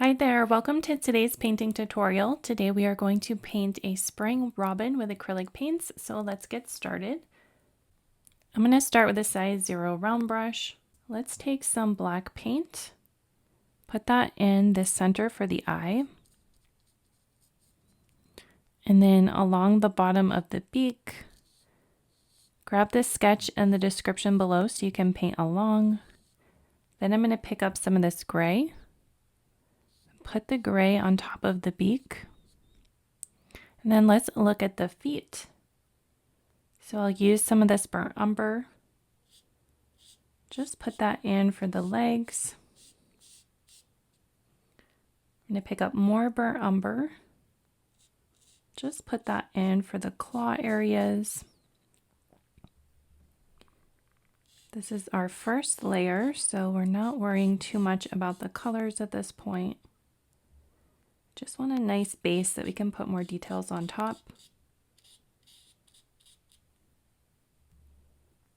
Hi there, welcome to today's painting tutorial. Today we are going to paint a spring robin with acrylic paints, so let's get started. I'm going to start with a size 0 round brush. Let's take some black paint, put that in the center for the eye, and then along the bottom of the beak, grab this sketch and the description below so you can paint along. Then I'm going to pick up some of this gray. Put the gray on top of the beak. And then let's look at the feet. So I'll use some of this burnt umber. Just put that in for the legs. I'm going to pick up more burnt umber. Just put that in for the claw areas. This is our first layer, so we're not worrying too much about the colors at this point. Just want a nice base that we can put more details on top.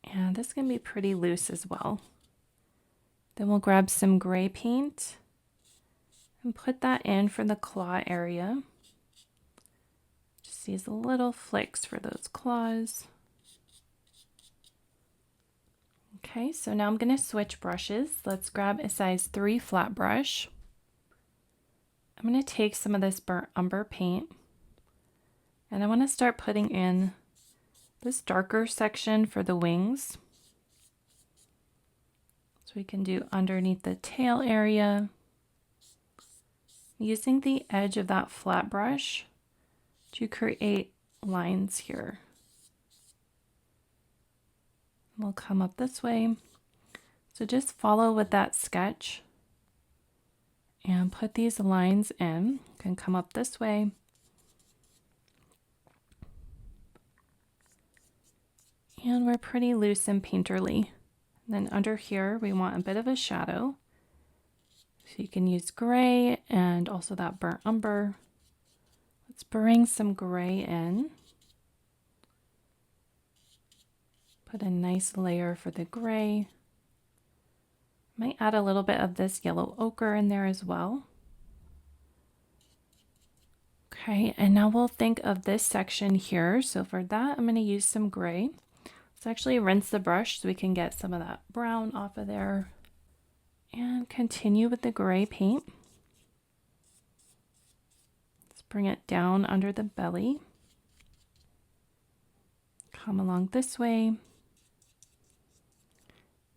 And this can be pretty loose as well. Then we'll grab some gray paint and put that in for the claw area. Just these little flicks for those claws. Okay, so now I'm going to switch brushes. Let's grab a size 3 flat brush. I'm going to take some of this burnt umber paint and I want to start putting in this darker section for the wings. So we can do underneath the tail area, using the edge of that flat brush to create lines here. We'll come up this way. So just follow with that sketch and put these lines in. You can come up this way. And we're pretty loose and painterly. And then under here, we want a bit of a shadow. So you can use gray and also that burnt umber. Let's bring some gray in. Put a nice layer for the gray. Might add a little bit of this yellow ochre in there as well. Okay, and now we'll think of this section here. So for that, I'm going to use some gray. Let's actually rinse the brush so we can get some of that brown off of there. And continue with the gray paint. Let's bring it down under the belly. Come along this way.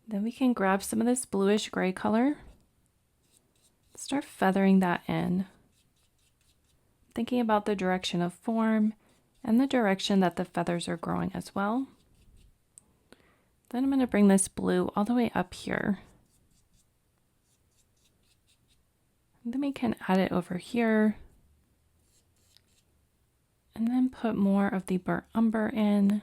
Then we can grab some of this bluish gray color. Start feathering that in. Thinking about the direction of form and the direction that the feathers are growing as well. Then I'm going to bring this blue all the way up here. And then we can add it over here. And then put more of the burnt umber in.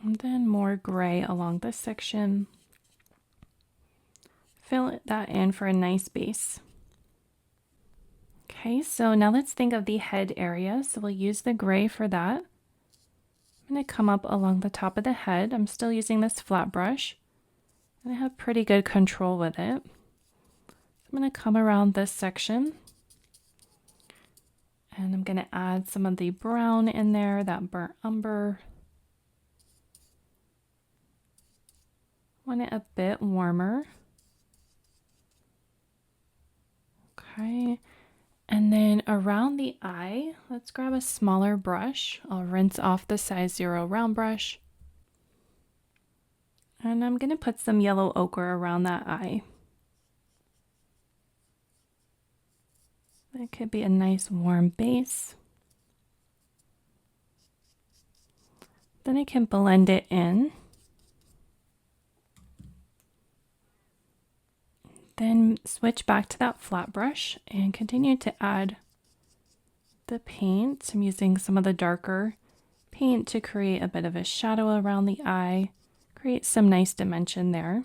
And then more gray along this section. Fill that in for a nice base. Okay, so now let's think of the head area. So we'll use the gray for that. I'm going to come up along the top of the head. I'm still using this flat brush. And I have pretty good control with it. I'm going to come around this section. And I'm going to add some of the brown in there, that burnt umber. Want it a bit warmer. Okay, and then around the eye, let's grab a smaller brush. I'll rinse off the size 0 round brush. And I'm going to put some yellow ochre around that eye. That could be a nice warm base. Then I can blend it in. Then switch back to that flat brush and continue to add the paint. I'm using some of the darker paint to create a bit of a shadow around the eye, create some nice dimension there.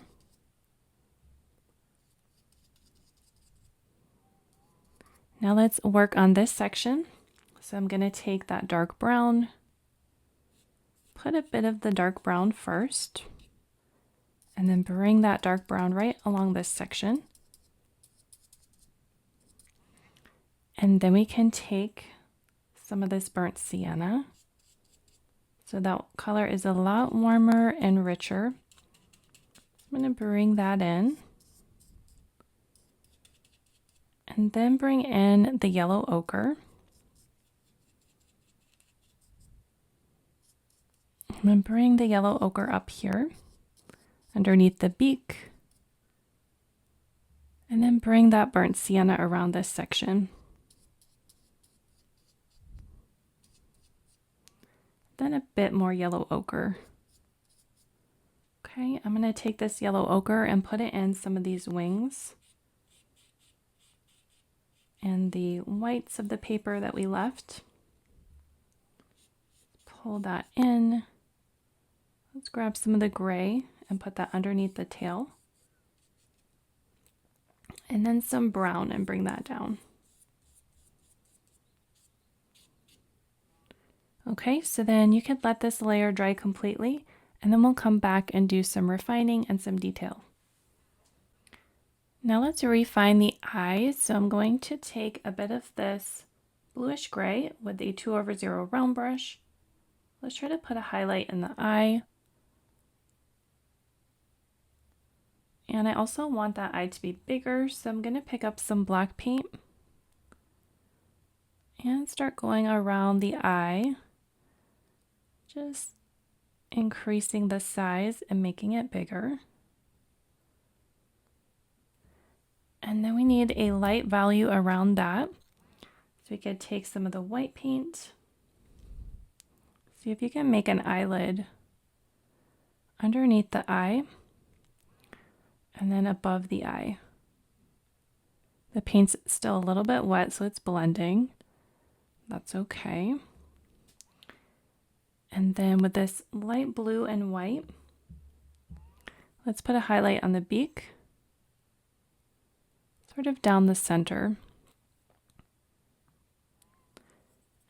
Now let's work on this section. So I'm going to take that dark brown, put a bit of the dark brown first, And then bring that dark brown right along this section. And then we can take some of this burnt sienna. So that color is a lot warmer and richer. I'm going to bring that in. And then bring in the yellow ochre. I'm going to bring the yellow ochre up here underneath the beak. And then bring that burnt sienna around this section. Then a bit more yellow ochre. Okay, I'm going to take this yellow ochre and put it in some of these wings and the whites of the paper that we left. Pull that in. Let's grab some of the gray and put that underneath the tail. And then some brown and bring that down. Okay, so then you can let this layer dry completely, and then we'll come back and do some refining and some detail. Now let's refine the eyes. So I'm going to take a bit of this bluish gray with a 2/0 round brush. Let's try to put a highlight in the eye. And I also want that eye to be bigger, so I'm going to pick up some black paint and start going around the eye, just increasing the size and making it bigger. And then we need a light value around that. So we could take some of the white paint. See if you can make an eyelid underneath the eye and then above the eye. The paint's still a little bit wet, so it's blending. That's okay. And then with this light blue and white, let's put a highlight on the beak, sort of down the center.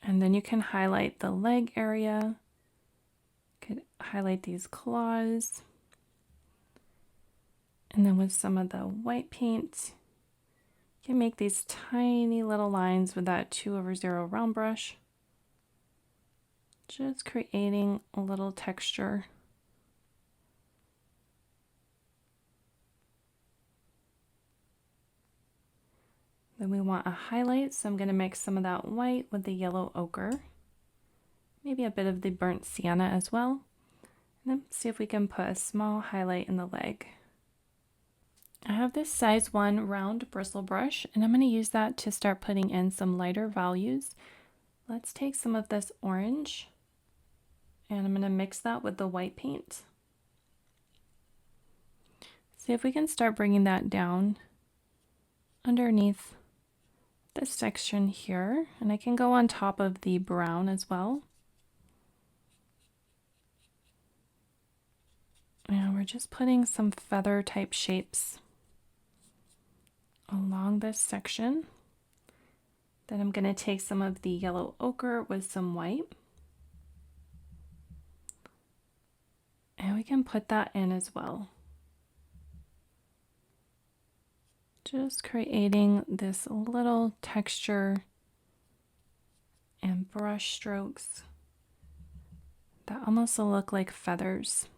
And then you can highlight the leg area. Could highlight these claws. And then with some of the white paint, you can make these tiny little lines with that 2/0 round brush. Just creating a little texture. Then we want a highlight, so I'm going to mix some of that white with the yellow ochre. Maybe a bit of the burnt sienna as well. And then see if we can put a small highlight in the leg. I have this size 1 round bristle brush, and I'm going to use that to start putting in some lighter values. Let's take some of this orange, and I'm going to mix that with the white paint. See if we can start bringing that down underneath this section here, and I can go on top of the brown as well. And we're just putting some feather type shapes along this section. Then I'm going to take some of the yellow ochre with some white. And we can put that in as well. Just creating this little texture and brush strokes that almost look like feathers.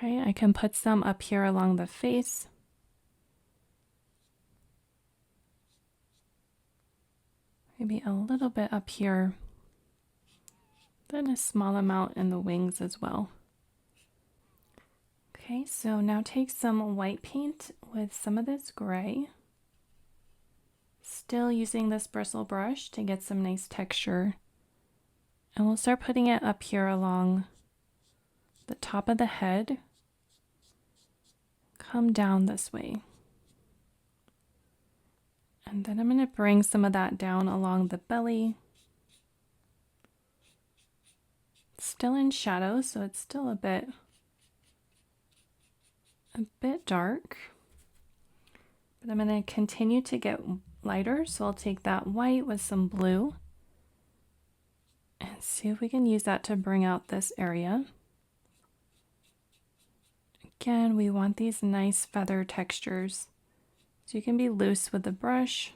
Okay, I can put some up here along the face. Maybe a little bit up here. Then a small amount in the wings as well. Okay, so now take some white paint with some of this gray. Still using this bristle brush to get some nice texture. And we'll start putting it up here along the top of the head. Come down this way. And then I'm going to bring some of that down along the belly. It's still in shadow, so it's still a bit dark. But I'm going to continue to get lighter, so I'll take that white with some blue and Let's see if we can use that to bring out this area. Again, we want these nice feather textures. So you can be loose with the brush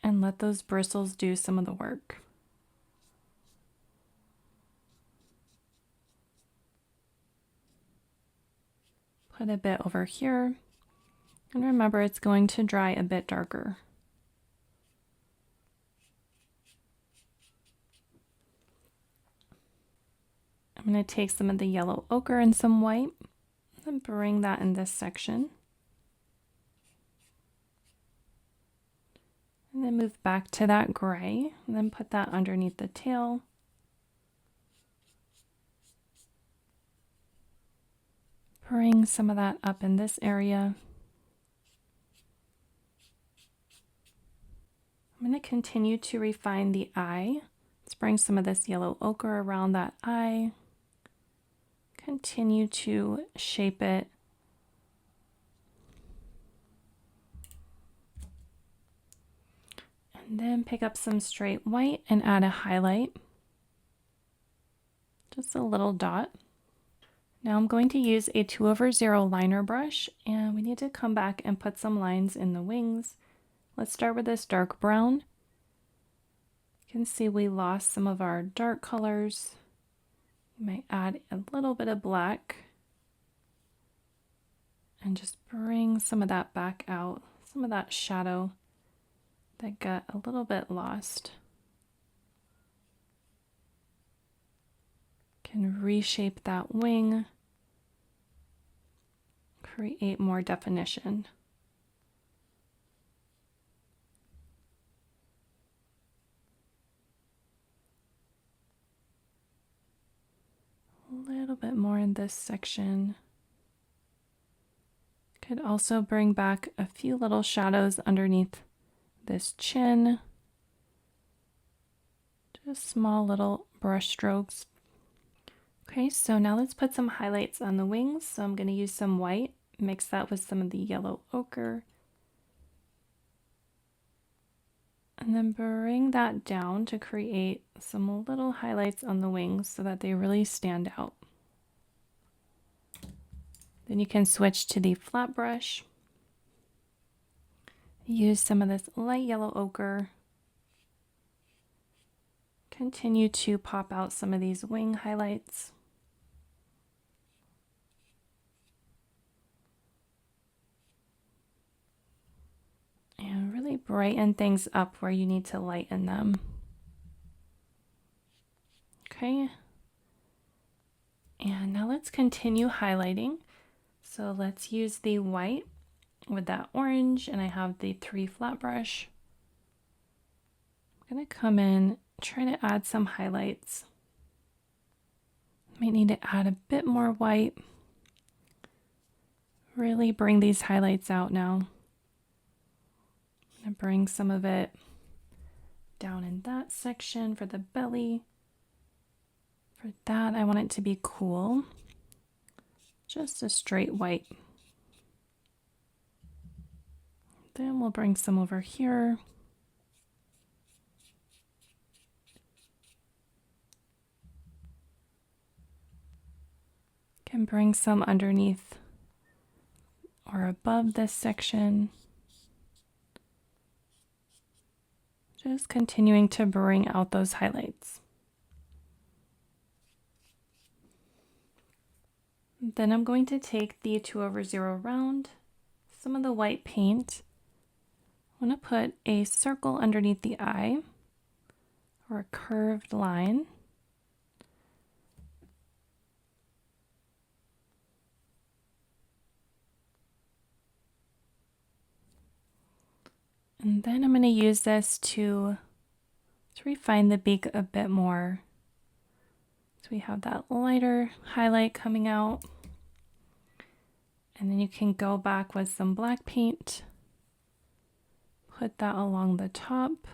and let those bristles do some of the work. Put a bit over here. And remember, it's going to dry a bit darker. I'm going to take some of the yellow ochre and some white and bring that in this section. And then move back to that gray and then put that underneath the tail. Bring some of that up in this area. I'm going to continue to refine the eye. Let's bring some of this yellow ochre around that eye. Continue to shape it. And then pick up some straight white and add a highlight. Just a little dot. Now I'm going to use a 2/0 liner brush, and we need to come back and put some lines in the wings. Let's start with this dark brown. You can see we lost some of our dark colors. You might add a little bit of black and just bring some of that back out, some of that shadow that got a little bit lost. Can reshape that wing, create more definition. A little bit more in this section. Could also bring back a few little shadows underneath this chin. Just small little brush strokes. Okay, so now let's put some highlights on the wings. So I'm going to use some white, mix that with some of the yellow ochre. And then bring that down to create some little highlights on the wings so that they really stand out. Then you can switch to the flat brush. Use some of this light yellow ochre. Continue to pop out some of these wing highlights. And really brighten things up where you need to lighten them. Okay. And now let's continue highlighting. So let's use the white with that orange, and I have the 3 flat brush. I'm going to come in, try to add some highlights. Might need to add a bit more white. Really bring these highlights out now. I'm going to bring some of it down in that section for the belly. For that, I want it to be cool. Just a straight white. Then we'll bring some over here. Can bring some underneath or above this section. Just continuing to bring out those highlights. Then I'm going to take the 2/0 round, some of the white paint. I want to put a circle underneath the eye or a curved line. And then I'm going to use this to refine the beak a bit more. So we have that lighter highlight coming out. And then you can go back with some black paint. Put that along the top.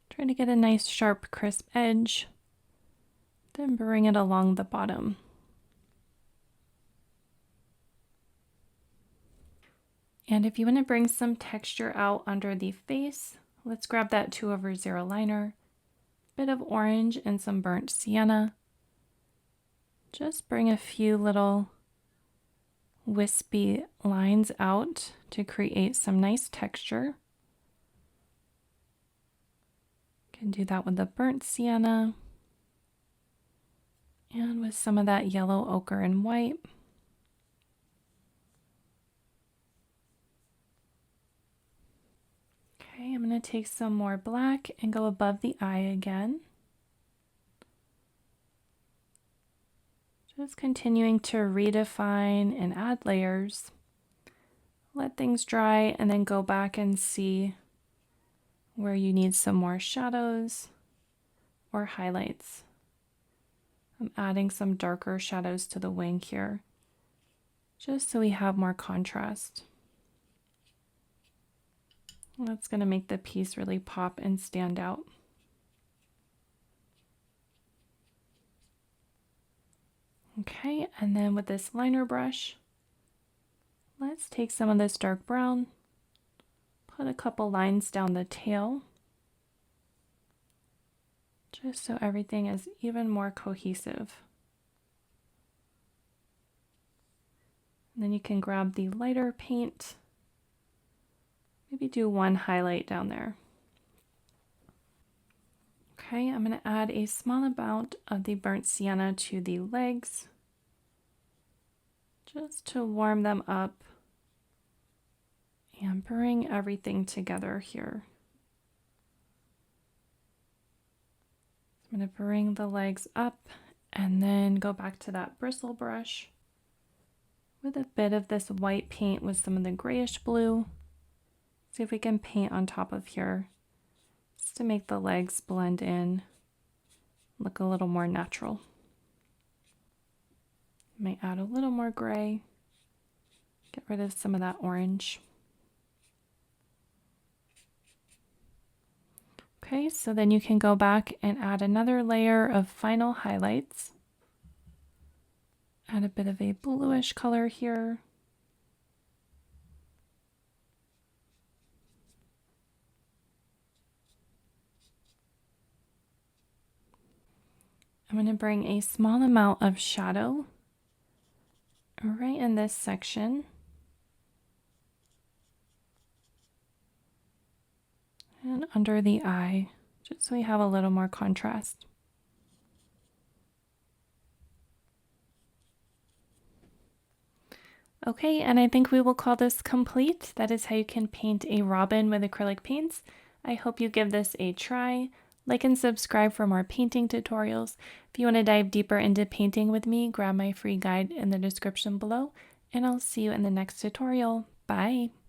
Try to get a nice sharp crisp edge. Then bring it along the bottom. And if you want to bring some texture out under the face, let's grab that 2/0 liner. bit of orange and some burnt sienna. Just bring a few little wispy lines out to create some nice texture. Can do that with the burnt sienna and with some of that yellow ochre and white. Okay, I'm going to take some more black and go above the eye again. Just continuing to redefine and add layers. Let things dry and then go back and see where you need some more shadows or highlights. I'm adding some darker shadows to the wing here, just so we have more contrast. That's going to make the piece really pop and stand out. Okay, and then with this liner brush, let's take some of this dark brown, put a couple lines down the tail, just so everything is even more cohesive. And then you can grab the lighter paint, maybe do one highlight down there. Okay, I'm going to add a small amount of the burnt sienna to the legs, just to warm them up and bring everything together here. I'm going to bring the legs up and then go back to that bristle brush with a bit of this white paint with some of the grayish blue. See if we can paint on top of here just to make the legs blend in, look a little more natural. Might add a little more gray, get rid of some of that orange. Okay, so then you can go back and add another layer of final highlights. Add a bit of a bluish color here. I'm going to bring a small amount of shadow right in this section. And under the eye, just so we have a little more contrast. Okay, and I think we will call this complete. That is how you can paint a robin with acrylic paints. I hope you give this a try. Like and subscribe for more painting tutorials. If you want to dive deeper into painting with me, grab my free guide in the description below, and I'll see you in the next tutorial. Bye!